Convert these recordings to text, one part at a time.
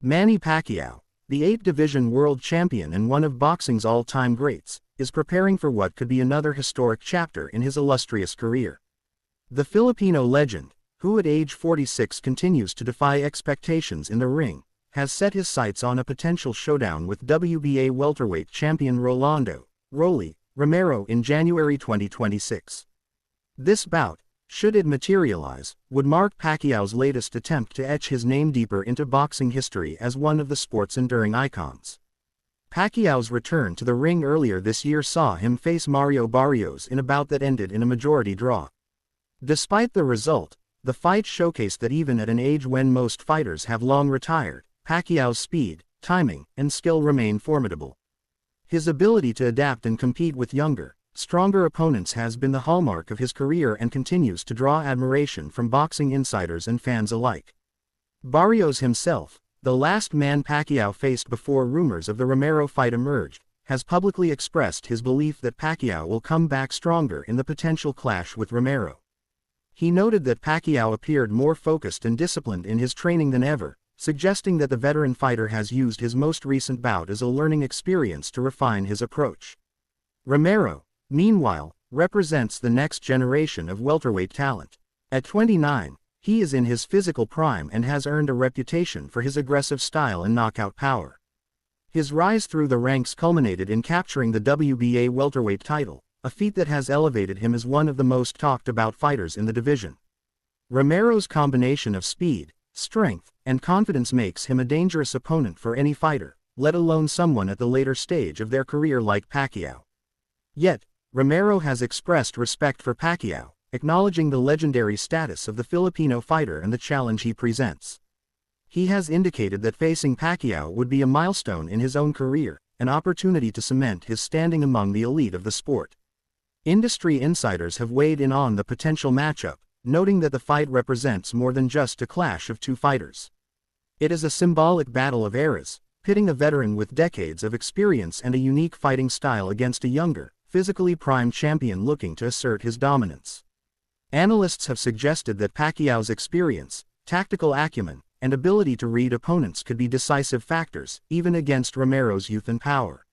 Manny Pacquiao, the 8-division world champion and one of boxing's all-time greats, is preparing for what could be another historic chapter in his illustrious career. The Filipino legend, who at age 46 continues to defy expectations in the ring, has set his sights on a potential showdown with WBA welterweight champion Rolly Romero in January 2026. This bout, should it materialize, would mark Pacquiao's latest attempt to etch his name deeper into boxing history as one of the sport's enduring icons. Pacquiao's return to the ring earlier this year saw him face Barrios in a bout that ended in a majority draw. Despite the result, the fight showcased that even at an age when most fighters have long retired, Pacquiao's speed, timing, and skill remain formidable. His ability to adapt and compete with younger, stronger opponents has been the hallmark of his career and continues to draw admiration from boxing insiders and fans alike. Barrios himself, the last man Pacquiao faced before rumors of the Romero fight emerged, has publicly expressed his belief that Pacquiao will come back stronger in the potential clash with Romero. He noted that Pacquiao appeared more focused and disciplined in his training than ever, suggesting that the veteran fighter has used his most recent bout as a learning experience to refine his approach. Romero, meanwhile, represents the next generation of welterweight talent. At 29, he is in his physical prime and has earned a reputation for his aggressive style and knockout power. His rise through the ranks culminated in capturing the WBA welterweight title, a feat that has elevated him as one of the most talked about fighters in the division. Romero's combination of speed, strength, and confidence makes him a dangerous opponent for any fighter, let alone someone at the later stage of their career like Pacquiao. Yet, Romero has expressed respect for Pacquiao, acknowledging the legendary status of the Filipino fighter and the challenge he presents. He has indicated that facing Pacquiao would be a milestone in his own career, an opportunity to cement his standing among the elite of the sport. Industry insiders have weighed in on the potential matchup, noting that the fight represents more than just a clash of two fighters. It is a symbolic battle of eras, pitting a veteran with decades of experience and a unique fighting style against a younger, physically primed champion looking to assert his dominance. Analysts have suggested that Pacquiao's experience, tactical acumen, and ability to read opponents could be decisive factors, even against Romero's youth and power.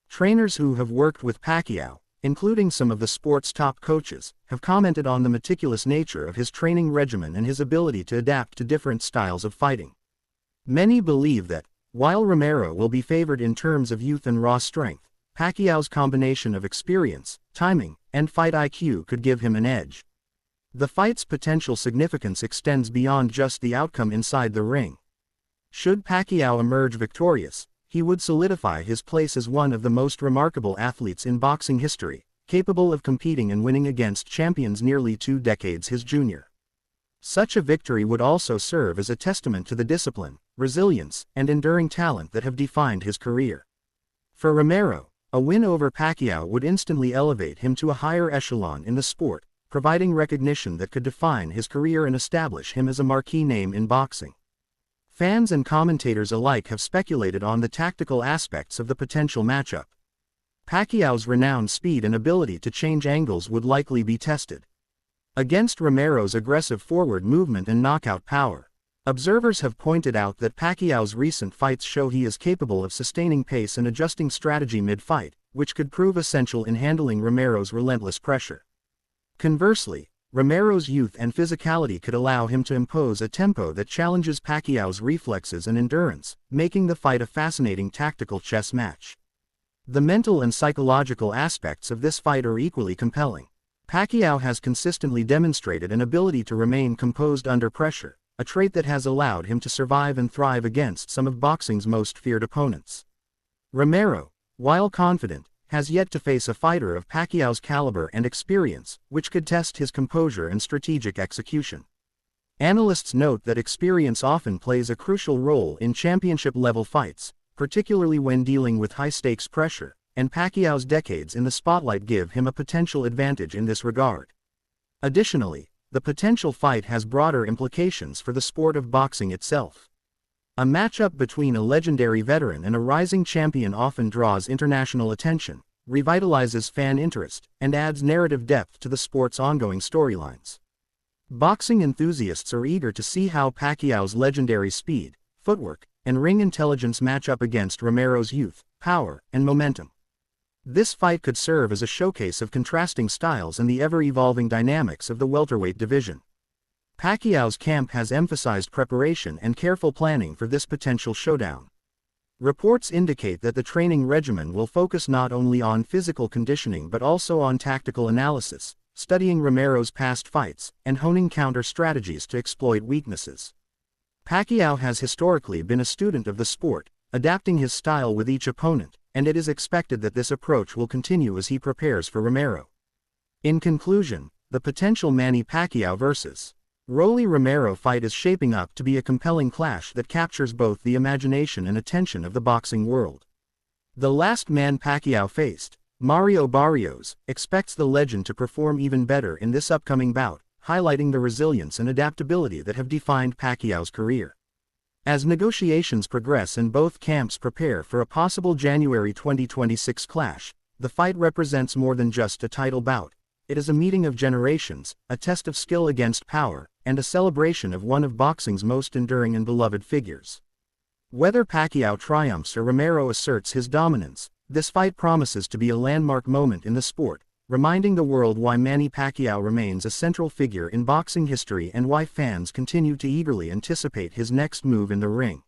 Trainers who have worked with Pacquiao, including some of the sport's top coaches, have commented on the meticulous nature of his training regimen and his ability to adapt to different styles of fighting. Many believe that, while Romero will be favored in terms of youth and raw strength, Pacquiao's combination of experience, timing, and fight IQ could give him an edge. The fight's potential significance extends beyond just the outcome inside the ring. Should Pacquiao emerge victorious, he would solidify his place as one of the most remarkable athletes in boxing history, capable of competing and winning against champions nearly 2 decades his junior. Such a victory would also serve as a testament to the discipline, resilience, and enduring talent that have defined his career. For Romero, a win over Pacquiao would instantly elevate him to a higher echelon in the sport, providing recognition that could define his career and establish him as a marquee name in boxing. Fans and commentators alike have speculated on the tactical aspects of the potential matchup. Pacquiao's renowned speed and ability to change angles would likely be tested against Romero's aggressive forward movement and knockout power. Observers have pointed out that Pacquiao's recent fights show he is capable of sustaining pace and adjusting strategy mid-fight, which could prove essential in handling Romero's relentless pressure. Conversely, Romero's youth and physicality could allow him to impose a tempo that challenges Pacquiao's reflexes and endurance, making the fight a fascinating tactical chess match. The mental and psychological aspects of this fight are equally compelling. Pacquiao has consistently demonstrated an ability to remain composed under pressure, a trait that has allowed him to survive and thrive against some of boxing's most feared opponents. Romero, while confident, has yet to face a fighter of Pacquiao's caliber and experience, which could test his composure and strategic execution. Analysts note that experience often plays a crucial role in championship-level fights, particularly when dealing with high-stakes pressure, and Pacquiao's decades in the spotlight give him a potential advantage in this regard. Additionally, the potential fight has broader implications for the sport of boxing itself. A matchup between a legendary veteran and a rising champion often draws international attention, revitalizes fan interest, and adds narrative depth to the sport's ongoing storylines. Boxing enthusiasts are eager to see how Pacquiao's legendary speed, footwork, and ring intelligence match up against Romero's youth, power, and momentum. This fight could serve as a showcase of contrasting styles and the ever-evolving dynamics of the welterweight division. Pacquiao's camp has emphasized preparation and careful planning for this potential showdown. Reports indicate that the training regimen will focus not only on physical conditioning but also on tactical analysis, studying Romero's past fights, and honing counter strategies to exploit weaknesses. Pacquiao has historically been a student of the sport, adapting his style with each opponent, and it is expected that this approach will continue as he prepares for Romero. In conclusion, the potential Manny Pacquiao vs. Rolly Romero fight is shaping up to be a compelling clash that captures both the imagination and attention of the boxing world. The last man Pacquiao faced, Mario Barrios, expects the legend to perform even better in this upcoming bout, highlighting the resilience and adaptability that have defined Pacquiao's career. As negotiations progress and both camps prepare for a possible January 2026 clash, the fight represents more than just a title bout. It is a meeting of generations, a test of skill against power, and a celebration of one of boxing's most enduring and beloved figures. Whether Pacquiao triumphs or Romero asserts his dominance, this fight promises to be a landmark moment in the sport, reminding the world why Manny Pacquiao remains a central figure in boxing history and why fans continue to eagerly anticipate his next move in the ring.